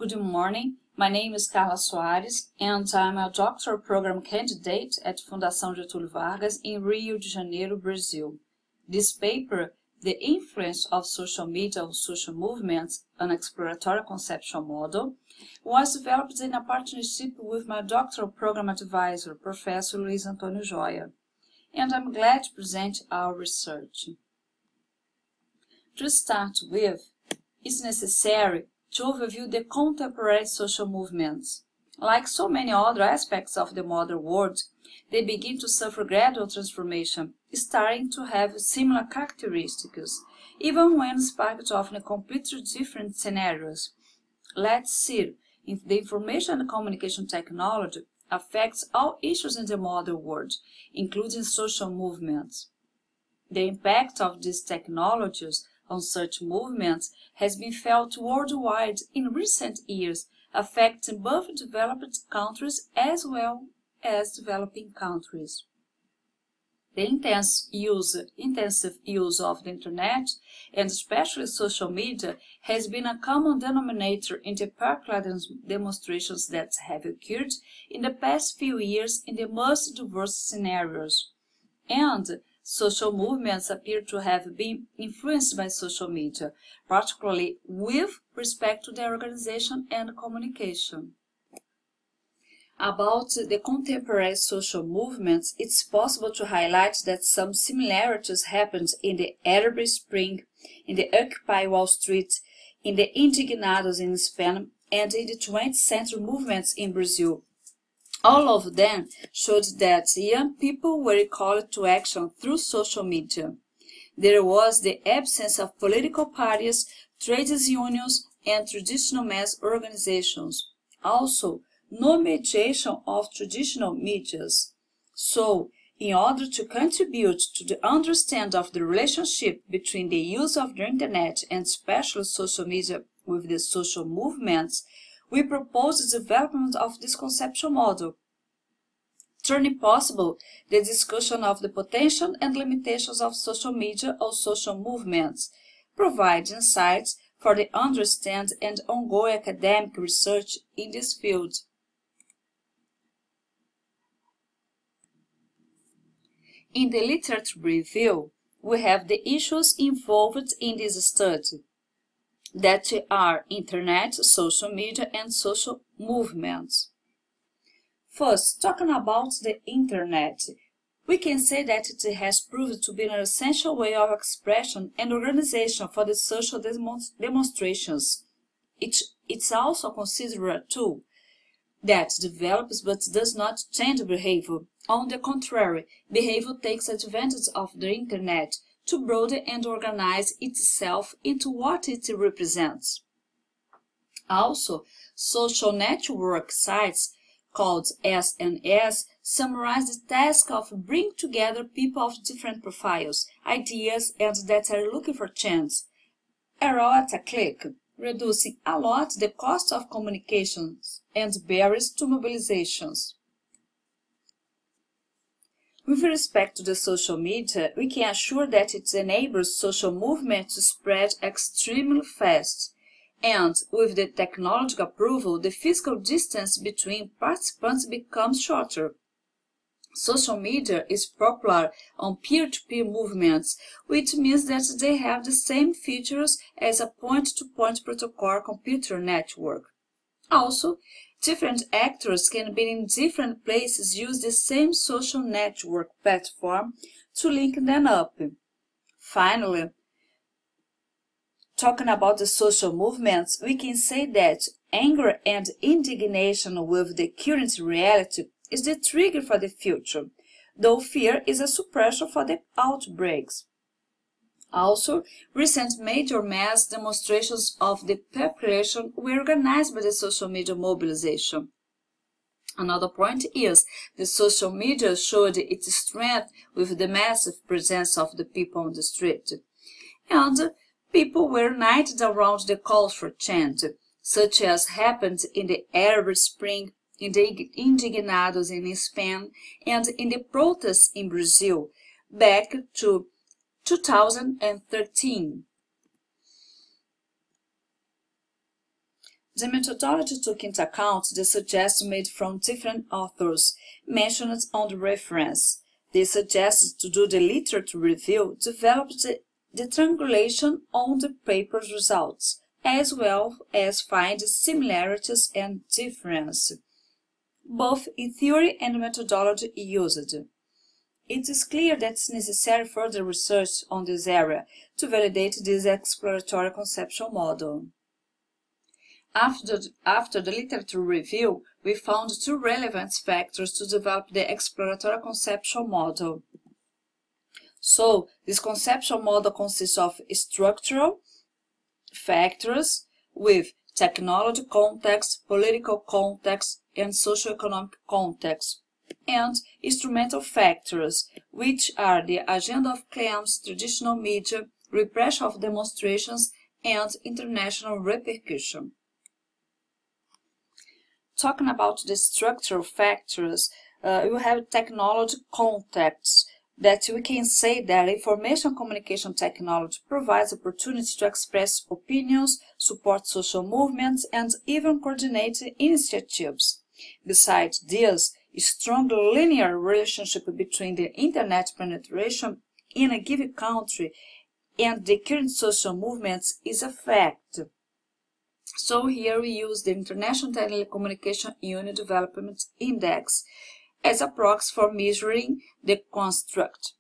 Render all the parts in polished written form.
Good morning. My name is Carla Soares and I'm a doctoral program candidate at Fundação Getúlio Vargas in Rio de Janeiro, Brazil. This paper, The Influence of Social Media on Social Movements, an Exploratory Conceptual Model, was developed in a partnership with my doctoral program advisor, Professor Luiz Antônio Joia, and I'm glad to present our research. To start with, it's necessary to overview the contemporary social movements. Like so many other aspects of the modern world, they begin to suffer gradual transformation, starting to have similar characteristics, even when sparked often completely different scenarios. Let's see if the information and communication technology affects all issues in the modern world, including social movements. The impact of these technologies on such movements has been felt worldwide in recent years, affecting both developed countries as well as developing countries. The intensive use of the Internet, and especially social media, has been a common denominator in the popular demonstrations that have occurred in the past few years in the most diverse scenarios. And social movements appear to have been influenced by social media, particularly with respect to their organization and communication. About the contemporary social movements, it's possible to highlight that some similarities happened in the Arab Spring, in the Occupy Wall Street, in the Indignados in Spain, and in the 20th century movements in Brazil. All of them showed that young people were called to action through social media. There was the absence of political parties, trade unions, and traditional mass organizations. Also, no mediation of traditional medias. So, in order to contribute to the understanding of the relationship between the use of the Internet and especially social media with the social movements, we propose the development of this conceptual model, turning possible the discussion of the potential and limitations of social media or social movements, provide insights for the understanding and ongoing academic research in this field. In the literature review, we have the issues involved in this study, that are Internet, social media, and social movements. First, talking about the Internet, we can say that it has proved to be an essential way of expression and organization for the social demonstrations. It's also considered a tool that develops but does not change behavior. On the contrary, behavior takes advantage of the Internet to broaden and organize itself into what it represents. Also, social network sites called SNS summarize the task of bringing together people of different profiles, ideas, and that are looking for change, all at a click, reducing a lot the cost of communications and barriers to mobilizations. With respect to the social media, we can assure that it enables social movements to spread extremely fast, and with the technological approval, the physical distance between participants becomes shorter. Social media is popular on peer-to-peer movements, which means that they have the same features as a point-to-point protocol computer network. Also, different actors can be in different places use the same social network platform to link them up. Finally, talking about the social movements, we can say that anger and indignation with the current reality is the trigger for the future, though fear is a suppressor for the outbreaks. Also, recent major mass demonstrations of the population were organized by the social media mobilization. Another point is the social media showed its strength with the massive presence of the people on the street. And people were united around the calls for change, such as happened in the Arab Spring, in the Indignados in Spain, and in the protests in Brazil, back to 2013. The methodology took into account the suggestions made from different authors mentioned on the reference. They suggested to do the literature review developed the triangulation on the paper's results, as well as find similarities and differences, both in theory and methodology used. It is clear that it is necessary further research on this area to validate this exploratory conceptual model. After the literature review, we found two relevant factors to develop the exploratory conceptual model. So, this conceptual model consists of structural factors with technology context, political context, and socioeconomic context, and instrumental factors, which are the agenda of claims, traditional media, repression of demonstrations, and international repercussion. Talking about the structural factors, we have technology context, that we can say that information communication technology provides opportunity to express opinions, support social movements, and even coordinate initiatives. Besides this, a strong linear relationship between the internet penetration in a given country and the current social movements is a fact. So here we use the International Telecommunication Union Development Index as a proxy for measuring the construct.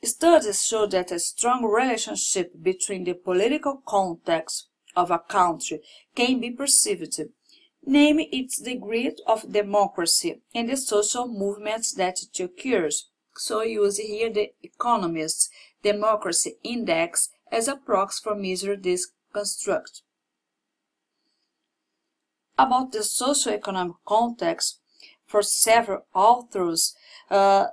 Studies show that a strong relationship between the political context of a country can be perceived, namely its degree of democracy and the social movements that it occurs. So we use here the Economist Democracy Index as a proxy for measuring this construct. About the socio-economic context, for several authors,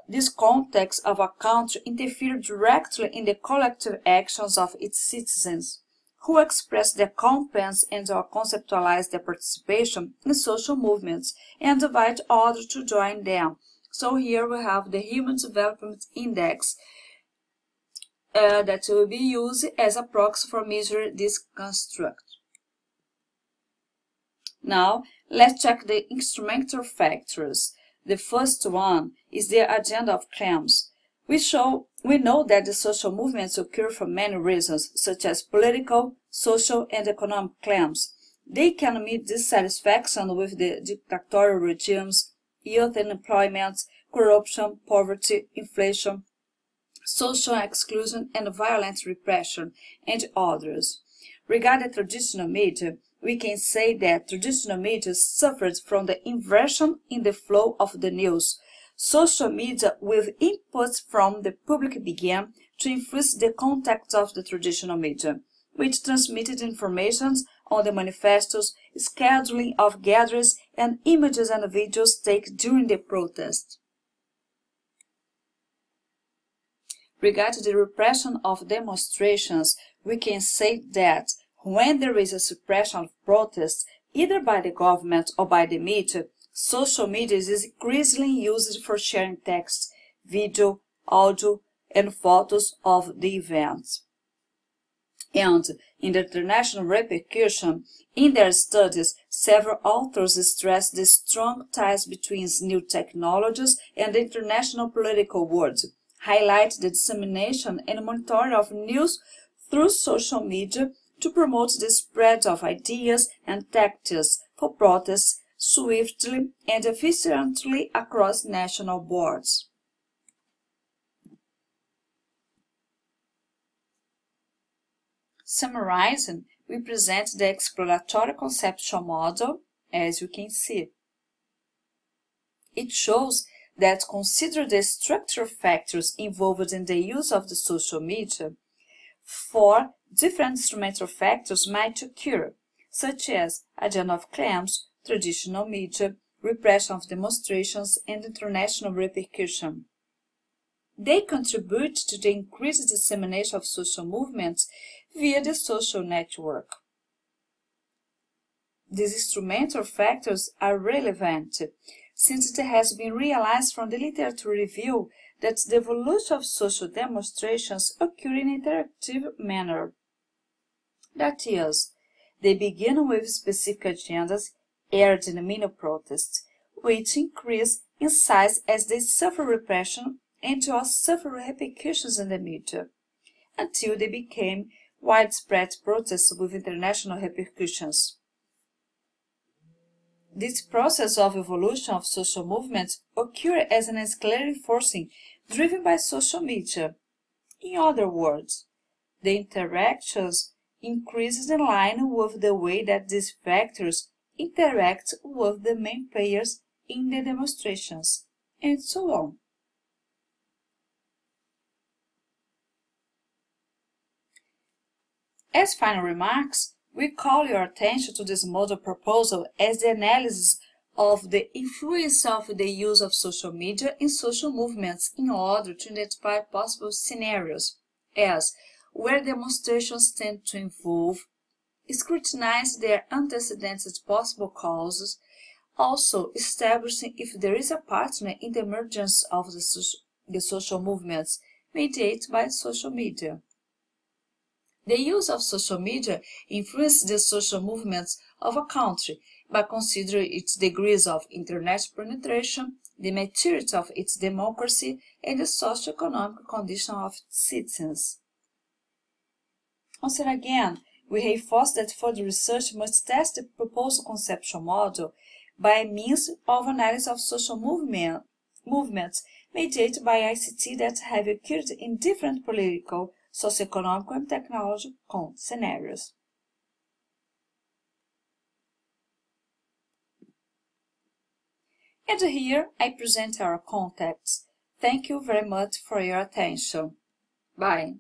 this context of a country interferes directly in the collective actions of its citizens, who express their competence and or conceptualize their participation in social movements and invite others to join them. So here we have the Human Development Index that will be used as a proxy for measuring this construct. Now, let's check the instrumental factors. The first one is the agenda of claims. We know that the social movements occur for many reasons, such as political, social, and economic claims. They can meet dissatisfaction with the dictatorial regimes, youth unemployment, corruption, poverty, inflation, social exclusion, and violent repression, and others. Regarding traditional media, we can say that traditional media suffered from the inversion in the flow of the news. Social media with inputs from the public began to influence the context of the traditional media, which transmitted information on the manifestos, scheduling of gatherings, and images and videos taken during the protest. Regarding the repression of demonstrations, we can say that when there is a suppression of protests, either by the government or by the media, social media is increasingly used for sharing text, video, audio, and photos of the events. And in the international repercussion, in their studies, several authors stress the strong ties between new technologies and the international political world, highlight the dissemination and monitoring of news through social media to promote the spread of ideas and tactics for protests swiftly and efficiently across national borders. Summarizing, we present the exploratory conceptual model, as you can see. It shows that consider the structural factors involved in the use of the social media, four different instrumental factors might occur, such as agenda of claims, traditional media, repression of demonstrations, and international repercussion. They contribute to the increased dissemination of social movements via the social network. These instrumental factors are relevant, since it has been realized from the literature review that the evolution of social demonstrations occur in an interactive manner. That is, They begin with specific agendas aired in the mini protests, which increase in size as they suffer repression and thus suffer repercussions in the media, until they became widespread protests with international repercussions. This process of evolution of social movements occurred as an escalating forcing driven by social media. In other words, the interactions increases in line with the way that these factors interact with the main players in the demonstrations, and so on. As final remarks, we call your attention to this model proposal as the analysis of the influence of the use of social media in social movements in order to identify possible scenarios, as where demonstrations tend to involve, scrutinize their antecedents possible causes, also establishing if there is a partner in the emergence of the social movements mediated by social media. The use of social media influences the social movements of a country by considering its degrees of internet penetration, the maturity of its democracy, and the socio-economic condition of its citizens. Once again, we reinforce that further research must test the proposed conceptual model by means of analysis of social movements mediated by ICT that have occurred in different political, socioeconomic, and technological scenarios. And here I present our contacts. Thank you very much for your attention. Bye.